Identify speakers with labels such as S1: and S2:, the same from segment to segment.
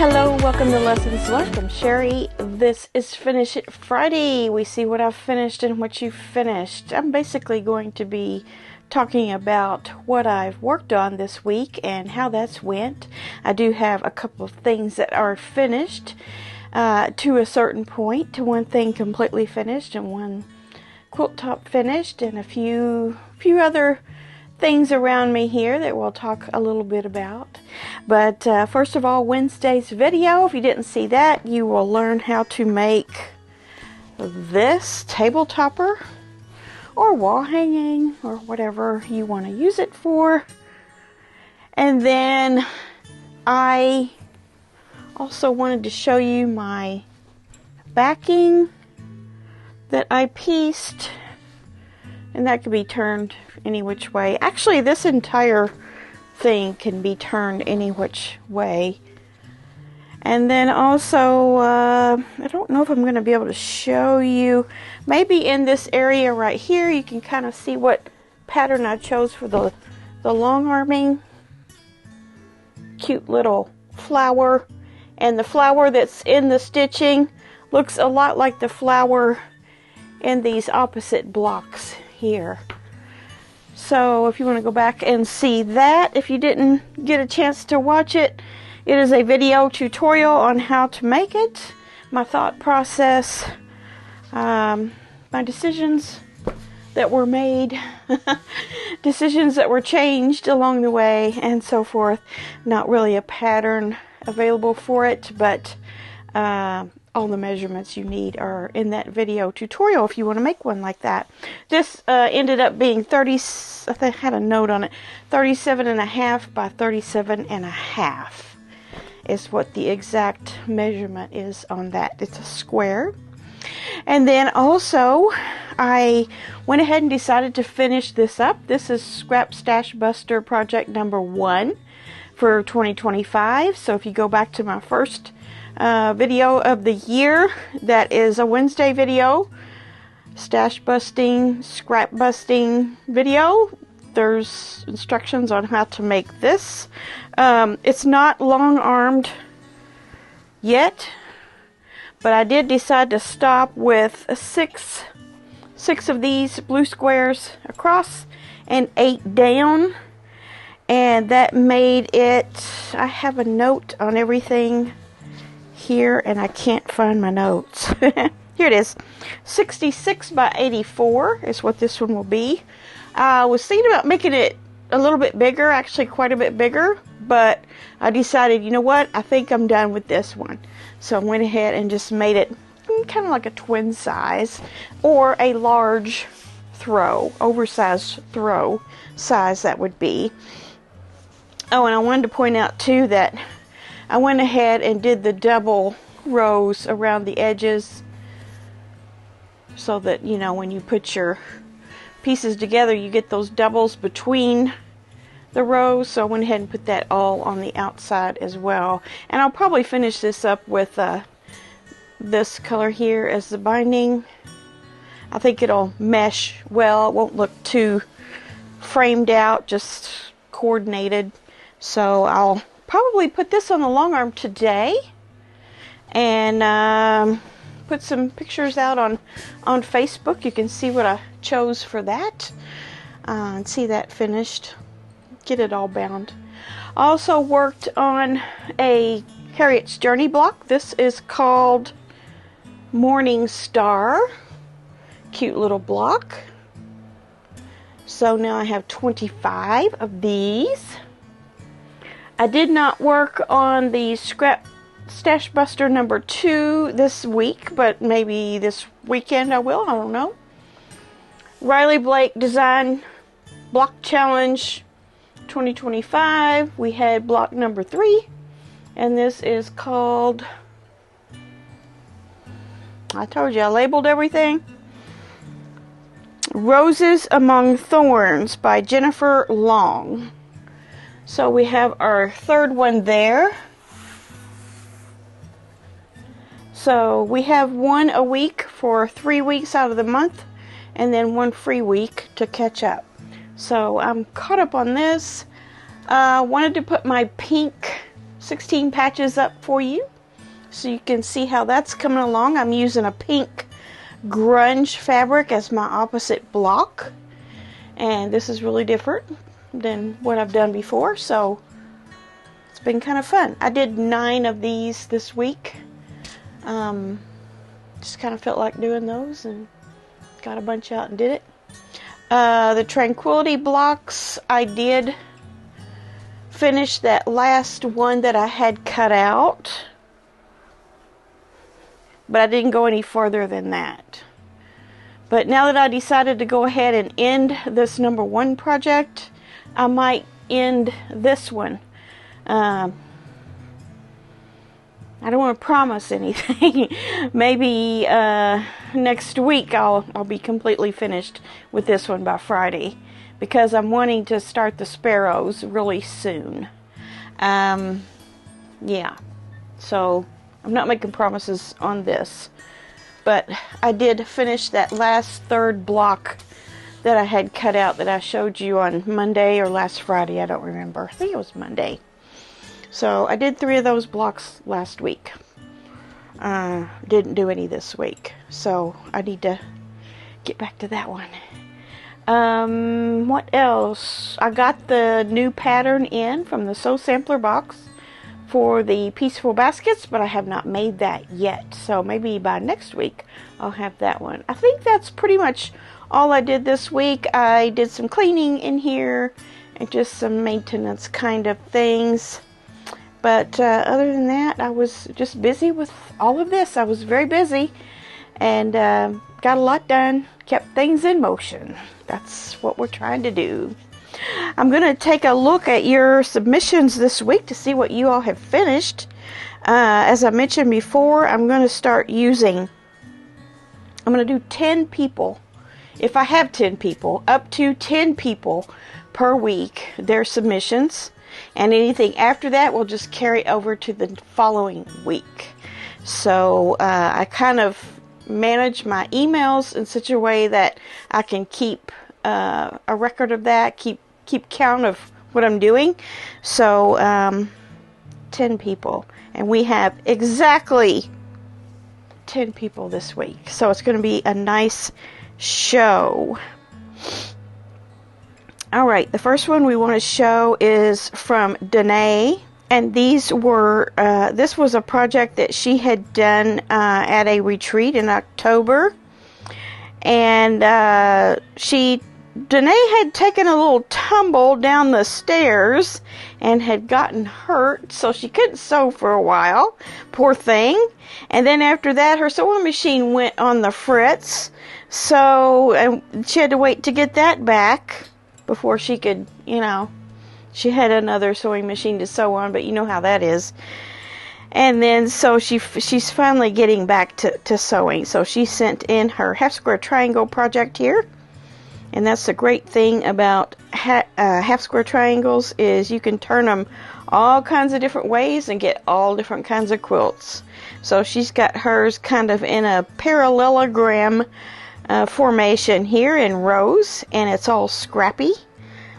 S1: Hello, welcome to Lessons Learned. I'm Sherry. This is Finish It Friday. We see what I've finished and what you've finished. I'm basically going to be talking about what I've worked on this week and how that's went. I do have a couple of things that are finished to a certain point. One thing completely finished and one quilt top finished, and a few other things around me here that we'll talk a little bit about. But first of all, Wednesday's video, if you didn't see that, you will learn how to make this table topper or wall hanging or whatever you want to use it for. And then I also wanted to show you my backing that I pieced, and that could be turned any which way. Actually, this entire thing can be turned any which way. And then also, I don't know if I'm going to be able to show you. Maybe in this area right here, you can kind of see what pattern I chose for the long arming. Cute little flower. And the flower that's in the stitching looks a lot like the flower in these opposite blocks here. So if you want to go back and see that, if you didn't get a chance to watch it, it is a video tutorial on how to make it, my thought process, my decisions that were made, decisions that were changed along the way, and so forth. Not really a pattern available for it, but all the measurements you need are in that video tutorial if you want to make one like that. This ended up being 30, I think I had a note on it, 37.5 by 37.5 is what the exact measurement is on that. It's a square. And then also I went ahead and decided to finish this up. This is Scrap Stash Buster project number 1 for 2025. So if you go back to my first video of the year, that is a Wednesday video, stash busting, scrap busting video. There's instructions on how to make this. It's not long armed yet, but I did decide to stop with six of these blue squares across and 8 down, and that made it, I have a note on everything here and I can't find my notes. Here it is. 66 by 84 is what this one will be. I was thinking about making it a little bit bigger, actually quite a bit bigger, but I decided, you know what, I think I'm done with this one. So I went ahead and just made it kind of like a twin size or a large throw, oversized throw size that would be. Oh, and I wanted to point out too that I went ahead and did the double rows around the edges so that, you know, when you put your pieces together, you get those doubles between the rows. So I went ahead and put that all on the outside as well. And I'll probably finish this up with this color here as the binding. I think it'll mesh well. It won't look too framed out, just coordinated. So I'll probably put this on the long arm today and put some pictures out on Facebook. You can see what I chose for that and see that finished, get it all bound. Also worked on a Harriet's Journey block. This is called Morning Star. Cute little block. So now I have 25 of these. I did not work on the Scrap Stash Buster number 2 this week, but maybe this weekend I will. I don't know. Riley Blake Design Block Challenge 2025. We had block number 3, and this is called, I told you I labeled everything, Roses Among Thorns by Jennifer Long. So we have our third one there. So we have one a week for 3 weeks out of the month, and then one free week to catch up. So I'm caught up on this. Wanted to put my pink 16 patches up for you so you can see how that's coming along. I'm using a pink grunge fabric as my opposite block, and this is really different than what I've done before, so it's been kind of fun. I did 9 of these this week. Just kind of felt like doing those and got a bunch out and did it. The Tranquility blocks, I did finish that last one that I had cut out, but I didn't go any further than that. But now that I decided to go ahead and end this number 1 project, I might end this one. I don't want to promise anything. Maybe next week I'll be completely finished with this one by Friday, because I'm wanting to start the sparrows really soon. Yeah, so I'm not making promises on this, but I did finish that last 3rd block that I had cut out that I showed you on Monday or last Friday. I don't remember. I think it was Monday. So I did 3 of those blocks last week. Didn't do any this week, so I need to get back to that one. What else? I got the new pattern in from the Sew Sampler box for the Peaceful Baskets, but I have not made that yet. So maybe by next week I'll have that one. I think that's pretty much all I did this week. I did some cleaning in here and just some maintenance kind of things. But other than that, I was just busy with all of this. I was very busy and got a lot done, kept things in motion. That's what we're trying to do. I'm going to take a look at your submissions this week to see what you all have finished. As I mentioned before, I'm going to do 10 people. If I have 10 people, up to 10 people per week, their submissions. And anything after that will just carry over to the following week. So I kind of manage my emails in such a way that I can keep a record of that, keep count of what I'm doing. So 10 people. And we have exactly 10 people this week. So it's going to be a nice show. Alright, the first one we want to show is from Danae, and this was a project that she had done at a retreat in October, and Danae had taken a little tumble down the stairs and had gotten hurt, so she couldn't sew for a while, poor thing, and then after that her sewing machine went on the fritz, so she had to wait to get that back before she could, she had another sewing machine to sew on, but you know how that is. And then so she's finally getting back to sewing. So she sent in her half square triangle project here. And that's the great thing about half square triangles is you can turn them all kinds of different ways and get all different kinds of quilts. So she's got hers kind of in a parallelogram formation here in rows, and it's all scrappy.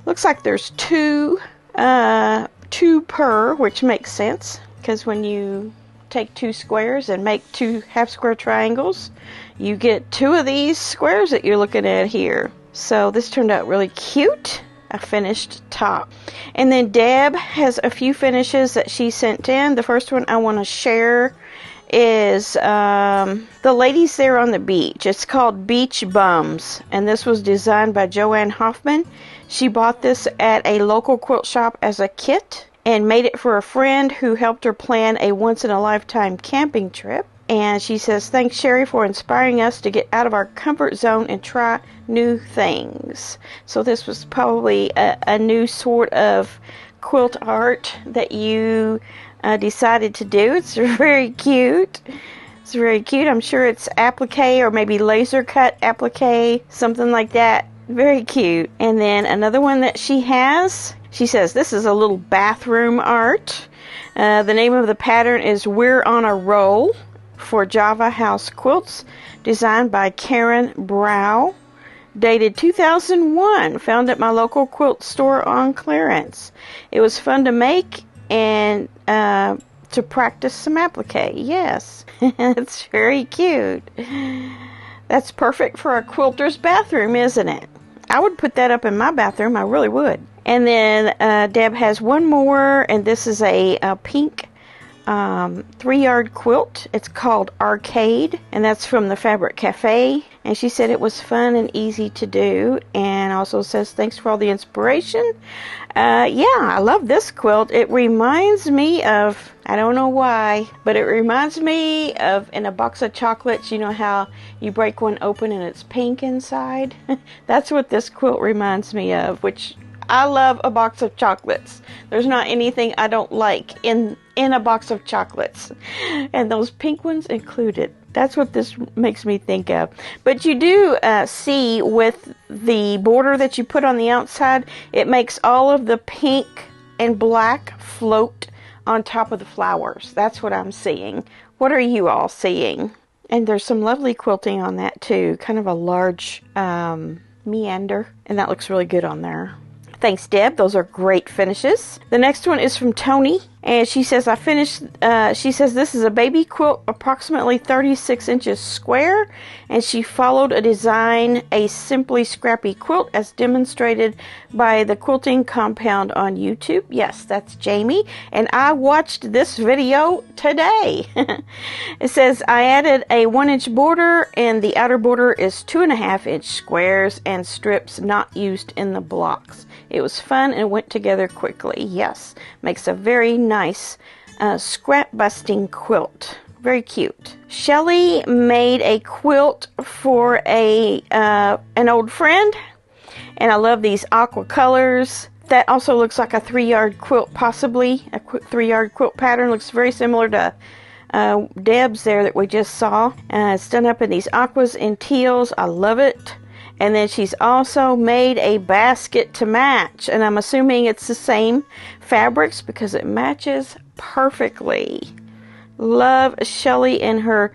S1: Looks like there's two per, which makes sense, because when you take 2 squares and make 2 half square triangles, you get 2 of these squares that you're looking at here. So this turned out really cute. A finished top. And then Deb has a few finishes that she sent in. The first one I want to share is the ladies there on the beach. It's called Beach Bums, and this was designed by Joanne Hoffman. She bought this at a local quilt shop as a kit and made it for a friend who helped her plan a once-in-a-lifetime camping trip. And she says, "Thanks, Sherry, for inspiring us to get out of our comfort zone and try new things." So this was probably a new sort of quilt art that you decided to do. It's very cute. It's very cute. I'm sure it's applique or maybe laser cut applique, something like that. Very cute. And then another one that she has, she says this is a little bathroom art. The name of the pattern is We're on a Roll for Java House Quilts, designed by Karen Brow, dated 2001, found at my local quilt store on clearance. It was fun to make and to practice some applique. Yes, it's very cute. That's perfect for a quilter's bathroom, isn't it? I would put that up in my bathroom. I really would. And then Deb has one more, and this is a pink 3-yard quilt. It's called Arcade, and that's from the Fabric Cafe. And she said it was fun and easy to do, and also says thanks for all the inspiration. Yeah, I love this quilt. It reminds me of, I don't know why, but it reminds me of in a box of chocolates, you know how you break one open and it's pink inside? That's what this quilt reminds me of, which I love a box of chocolates. There's not anything I don't like in a box of chocolates, and those pink ones included. That's what this makes me think of. But you do see with the border that you put on the outside, it makes all of the pink and black float on top of the flowers. That's what I'm seeing. What are you all seeing? And there's some lovely quilting on that too. Kind of a large meander, and that looks really good on there. Thanks, Deb. Those are great finishes. The next one is from Tony, and she says, I finished, she says this is a baby quilt approximately 36 inches square, and she followed a design, a simply scrappy quilt as demonstrated by the Quilting Compound on YouTube. Yes, that's Jamie, and I watched this video today. It says, I added a 1-inch border, and the outer border is 2.5-inch squares and strips not used in the blocks. It was fun and went together quickly. Yes, makes a very nice scrap busting quilt. Very cute. Shelley made a quilt for an old friend, and I love these aqua colors. That also looks like a 3-yard quilt, possibly a 3-yard quilt pattern. Looks very similar to Deb's there that we just saw. It's done up in these aquas and teals. I love it. And then she's also made a basket to match. And I'm assuming it's the same fabrics because it matches perfectly. Love Shelley and her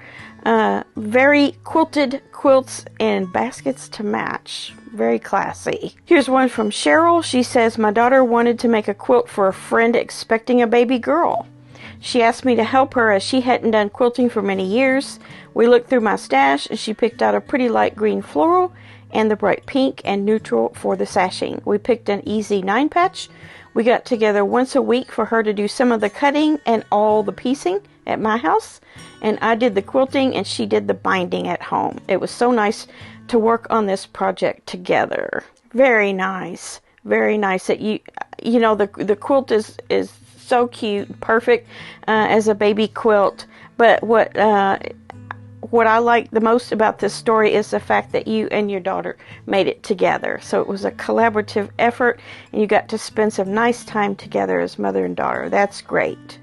S1: very quilted quilts and baskets to match. Very classy. Here's one from Cheryl. She says, my daughter wanted to make a quilt for a friend expecting a baby girl. She asked me to help her as she hadn't done quilting for many years. We looked through my stash and she picked out a pretty light green floral and the bright pink and neutral for the sashing. We picked an easy 9-patch. We got together once a week for her to do some of the cutting and all the piecing at my house, and I did the quilting and she did the binding at home. It was so nice to work on this project together. Very nice. Very nice that you know the quilt is so cute, perfect as a baby quilt. But what I like the most about this story is the fact that you and your daughter made it together. So it was a collaborative effort, and you got to spend some nice time together as mother and daughter. That's great.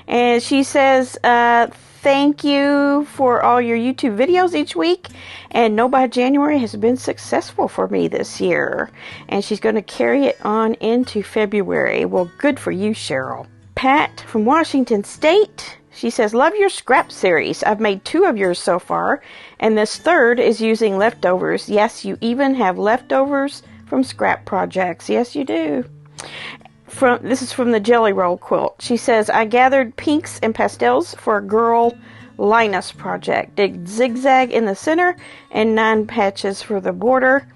S1: And she says, thank you for all your YouTube videos each week. And No by January has been successful for me this year. And she's going to carry it on into February. Well, good for you, Cheryl. Pat from Washington State. She says, love your scrap series. I've made 2 of yours so far, and this 3rd is using leftovers. Yes, you even have leftovers from scrap projects. Yes, you do. This is from the Jelly Roll quilt. She says, I gathered pinks and pastels for a girl Linus project. Did zigzag in the center and 9 patches for the border.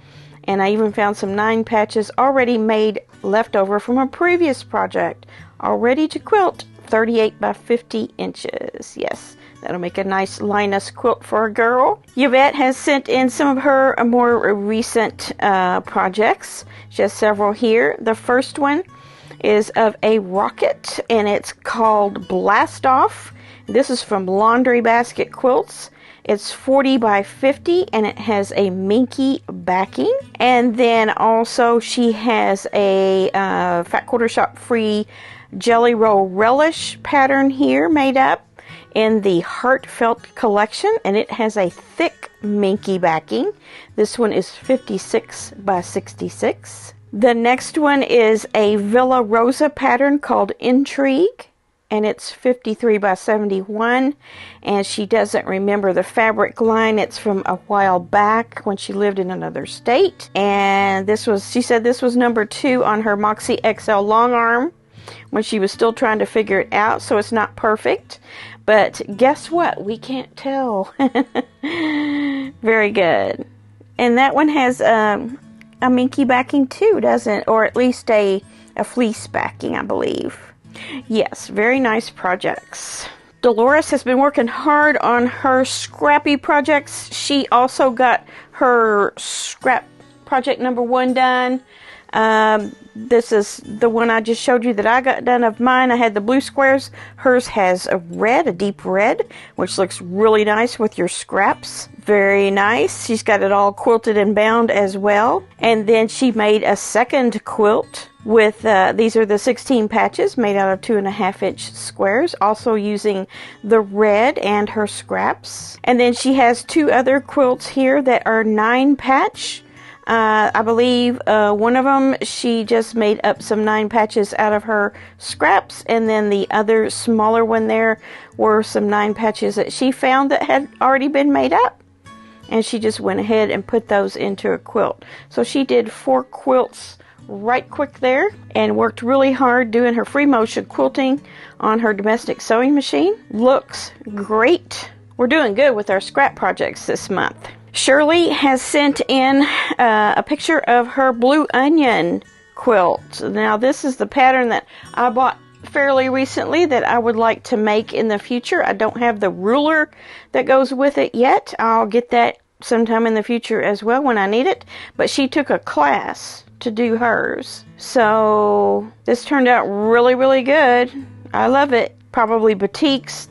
S1: And I even found some 9 patches already made leftover from a previous project. All ready to quilt. 38 by 50 inches. Yes, that'll make a nice Linus quilt for a girl. Yvette has sent in some of her more recent projects. She has several here. The first one is of a rocket, and it's called Blast Off. This is from Laundry Basket Quilts. It's 40 by 50, and it has a minky backing. And then also she has a Fat Quarter Shop free Jelly Roll Relish pattern here made up in the Heartfelt collection, and it has a thick minky backing. This one is 56 by 66. The next one is a Villa Rosa pattern called Intrigue, and it's 53 by 71, and she doesn't remember the fabric line. It's from a while back when she lived in another state, and she said this was number 2 on her Moxie XL long arm. when she was still trying to figure it out, so it's not perfect. But guess what? We can't tell. Very good. And that one has a minky backing too, doesn't it? Or at least a fleece backing, I believe. Yes, very nice projects. Dolores has been working hard on her scrappy projects. She also got her scrap project number 1 done. This is the one I just showed you that I got done of mine. I had the blue squares. Hers has a red, a deep red, which looks really nice with your scraps. Very nice. She's got it all quilted and bound as well. And then she made a second quilt with, these are the 16 patches made out of 2.5-inch squares, also using the red and her scraps. And then she has 2 other quilts here that are 9-patch. I believe one of them she just made up some 9 patches out of her scraps, and then the other smaller one there were some 9 patches that she found that had already been made up, and she just went ahead and put those into a quilt. So she did 4 quilts right quick there and worked really hard doing her free motion quilting on her domestic sewing machine. Looks great. We're doing good with our scrap projects this month. Shirley has sent in a picture of her blue onion quilt. Now this is the pattern that I bought fairly recently that I would like to make in the future. I don't have the ruler that goes with it yet. I'll get that sometime in the future as well when I need it. But she took a class to do hers. So this turned out really, really good. I love it. Probably batiks.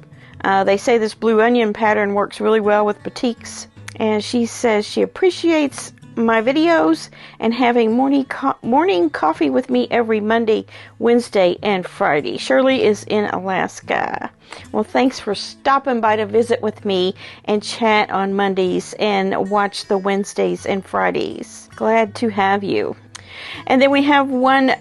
S1: They say this blue onion pattern works really well with batiks. And she says she appreciates my videos and having morning coffee with me every Monday, Wednesday, and Friday. Shirley is in Alaska. Well, thanks for stopping by to visit with me and chat on Mondays and watch the Wednesdays and Fridays. Glad to have you. And then we have one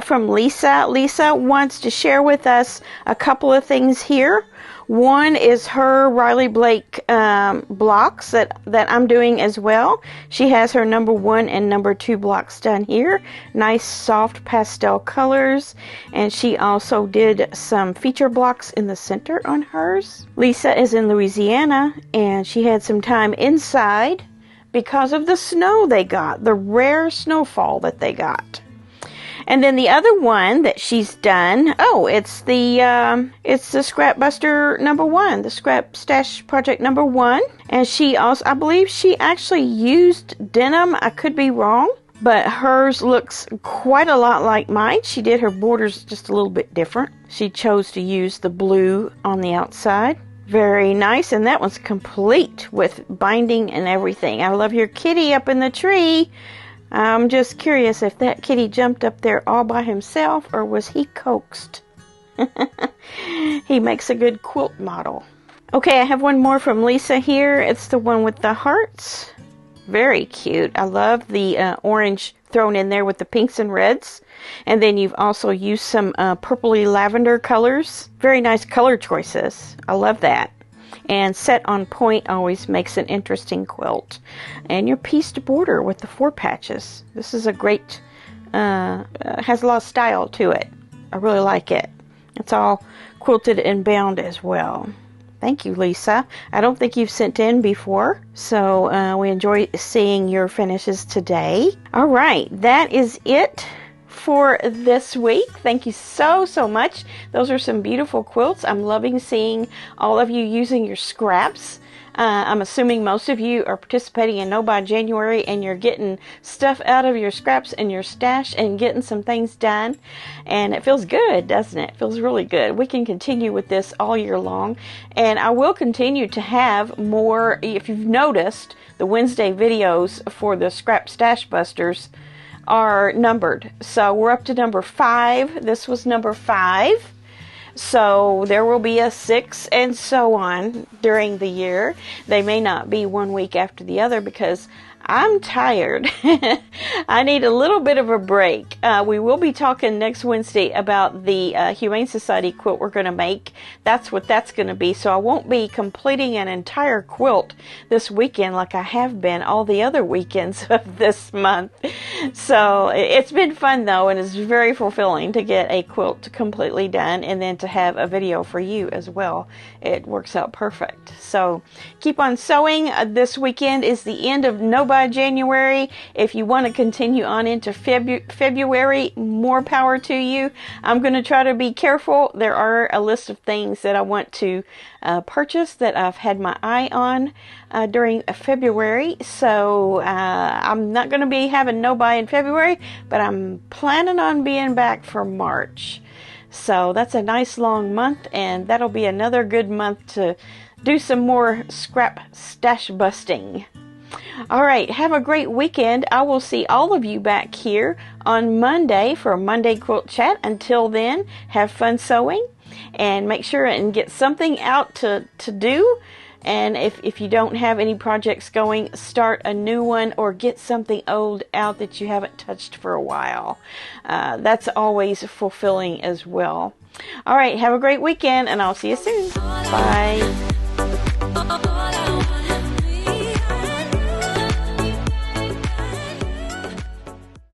S1: from Lisa. Lisa wants to share with us a couple of things here. One is her Riley Blake blocks that I'm doing as well. She has her number 1 and number 2 blocks done here. Nice soft pastel colors. And she also did some feature blocks in the center on hers. Lisa is in Louisiana and she had some time inside because of the snow they got, the rare snowfall that they got. And then the other one that she's done, it's the Scrap Buster number 1, the Scrap Stash Project number 1. And she also, I believe she actually used denim. I could be wrong, but hers looks quite a lot like mine. She did her borders just a little bit different. She chose to use the blue on the outside. Very nice, and that one's complete with binding and everything. I love your kitty up in the tree. I'm just curious if that kitty jumped up there all by himself or was he coaxed? He makes a good quilt model. Okay, I have one more from Lisa here. It's the one with the hearts. Very cute. I love the orange thrown in there with the pinks and reds. And then you've also used some purpley lavender colors. Very nice color choices. I love that. And set on point always makes an interesting quilt. And your pieced border with the 4 patches. This is a great, has a lot of style to it. I really like it. It's all quilted and bound as well. Thank you, Lisa. I don't think you've sent in before, so we enjoy seeing your finishes today. All right, that is it for this week. Thank you so much. Those are some beautiful quilts. I'm loving seeing all of you using your scraps. I'm assuming most of you are participating in No by January and you're getting stuff out of your scraps and your stash and getting some things done. And it feels good, doesn't it? It feels really good. We can continue with this all year long. And I will continue to have more. If you've noticed, the Wednesday videos for the Scrap Stash Busters are numbered. So we're up to number 5. This was number 5. So there will be a 6 and so on during the year. They may not be one week after the other because I'm tired. I need a little bit of a break. We will be talking next Wednesday about the Humane Society quilt we're going to make. That's what that's going to be. So I won't be completing an entire quilt this weekend like I have been all the other weekends of this month. So it's been fun though, and it's very fulfilling to get a quilt completely done and then to have a video for you as well. It works out perfect. So keep on sewing. This weekend is the end of No Buy January. If you want to continue on into February, more power to you. I'm going to try to be careful. There are a list of things that I want to purchase that I've had my eye on during February. So I'm not going to be having no buy in February, but I'm planning on being back for March. So that's a nice long month, and that'll be another good month to do some more scrap stash busting. All right, have a great weekend. I will see all of you back here on Monday for a Monday Quilt Chat. Until then, have fun sewing and make sure and get something out to do. And if you don't have any projects going, start a new one or get something old out that you haven't touched for a while. That's always fulfilling as well. All right, have a great weekend, and I'll see you soon. Bye.